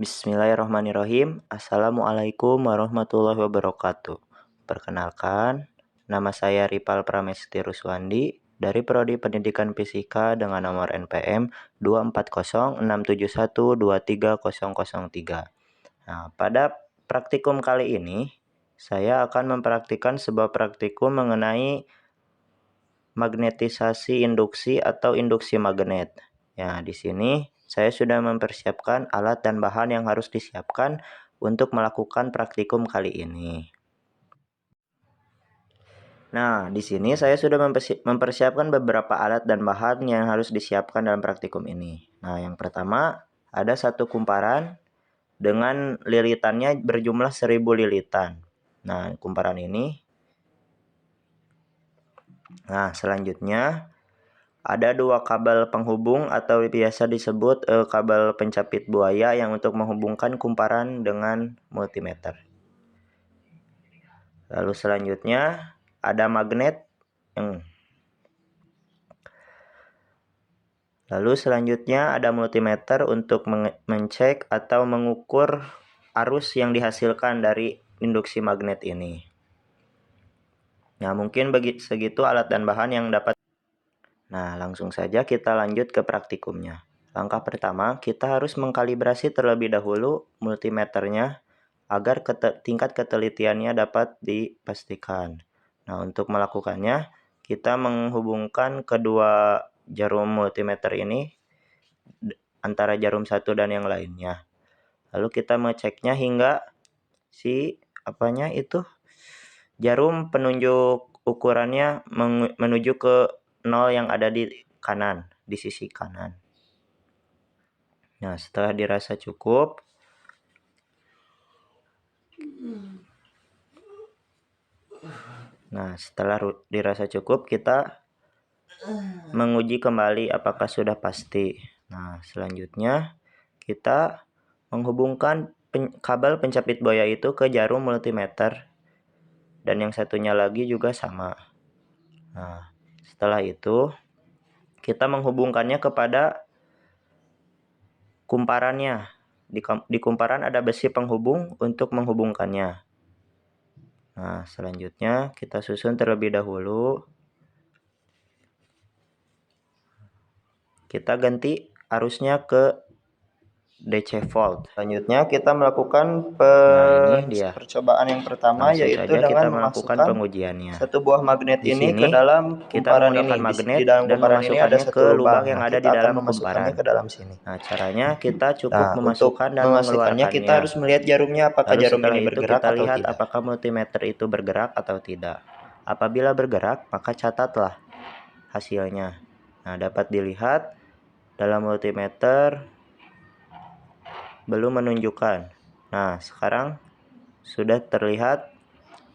Bismillahirrahmanirrahim. Assalamualaikum warahmatullahi wabarakatuh. Perkenalkan, nama saya Ripal Pramesti Ruswandi dari Prodi Pendidikan Fisika dengan nomor NPM 24067123003. Nah, pada praktikum kali ini, saya akan mempraktikkan sebuah praktikum mengenai magnetisasi induksi atau induksi magnet. Ya, di sini saya sudah mempersiapkan alat dan bahan yang harus disiapkan untuk melakukan praktikum kali ini. Nah, di sini saya sudah mempersiapkan beberapa alat dan bahan yang harus disiapkan dalam praktikum ini. Nah, yang pertama ada satu kumparan dengan lilitannya berjumlah 1000 lilitan. Nah, kumparan ini. Nah, selanjutnya ada dua kabel penghubung atau biasa disebut kabel pencapit buaya yang untuk menghubungkan kumparan dengan multimeter. Lalu selanjutnya ada magnet. Lalu selanjutnya ada multimeter untuk mengecek atau mengukur arus yang dihasilkan dari induksi magnet ini. Nah, mungkin segitu alat dan bahan yang dapat. Nah, langsung saja kita lanjut ke praktikumnya. Langkah pertama, kita harus mengkalibrasi terlebih dahulu multimeternya agar tingkat ketelitiannya dapat dipastikan. Nah, untuk melakukannya, kita menghubungkan kedua jarum multimeter ini antara jarum satu dan yang lainnya. Lalu kita mengeceknya hingga jarum penunjuk ukurannya menuju ke 0 yang ada di kanan, di sisi kanan. Nah, setelah dirasa cukup, kita menguji kembali apakah sudah pasti. Nah, selanjutnya kita menghubungkan kabel pencapit buaya itu ke jarum multimeter dan yang satunya lagi juga sama. Nah, setelah itu kita menghubungkannya kepada kumparannya. Di kumparan ada besi penghubung untuk menghubungkannya. Nah, selanjutnya kita susun terlebih dahulu. Kita ganti arusnya ke DC volt. Selanjutnya kita melakukan percobaan yang pertama, yaitu dengan memasukkan pengujiannya. Satu buah magnet ini ke dalam kumparan ini. Di dalam kumparan ini ada satu lubang yang ada di dalam memasukkannya ke dalam sini. Nah, caranya kita cukup memasukkan dan memasukkannya mengeluarkannya. kita harus melihat jarumnya apakah Lalu jarum setelah ini itu bergerak kita atau lihat tidak. apakah multimeter itu bergerak atau tidak. Apabila bergerak, maka catatlah hasilnya. Nah, dapat dilihat dalam multimeter belum menunjukkan. Nah, sekarang sudah terlihat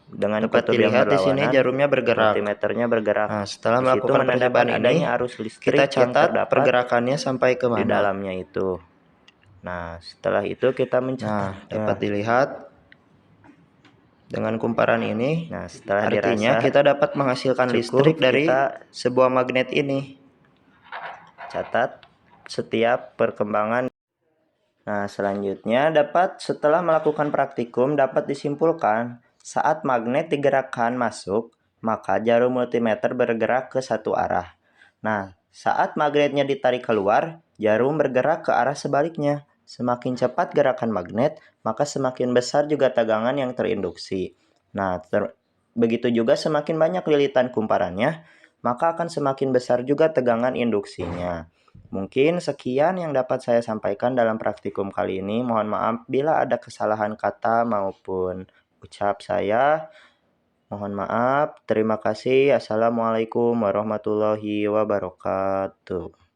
dengan Dapat kutub yang dilihat di sini berlawanan, jarumnya bergerak. multimeternya bergerak. Nah, setelah Di situ melakukan menandakan percobaan adanya ini, arus listrik kita yang catat terdapat pergerakannya sampai ke di mana. dalamnya itu. Nah, setelah itu kita mencatat. Dapat dilihat dengan kumparan ini. Nah, setelah Artinya dirasa kita dapat menghasilkan cukup, listrik dari kita sebuah magnet ini. catat setiap perkembangan. Nah, selanjutnya setelah melakukan praktikum dapat disimpulkan saat magnet digerakkan masuk, maka jarum multimeter bergerak ke satu arah. Nah, saat magnetnya ditarik keluar, jarum bergerak ke arah sebaliknya. Semakin cepat gerakan magnet, maka semakin besar juga tegangan yang terinduksi. Nah, begitu juga semakin banyak lilitan kumparannya, maka akan semakin besar juga tegangan induksinya. Mungkin sekian yang dapat saya sampaikan dalam praktikum kali ini. Mohon maaf bila ada kesalahan kata maupun ucap saya. Mohon maaf. Terima kasih. Assalamualaikum warahmatullahi wabarakatuh.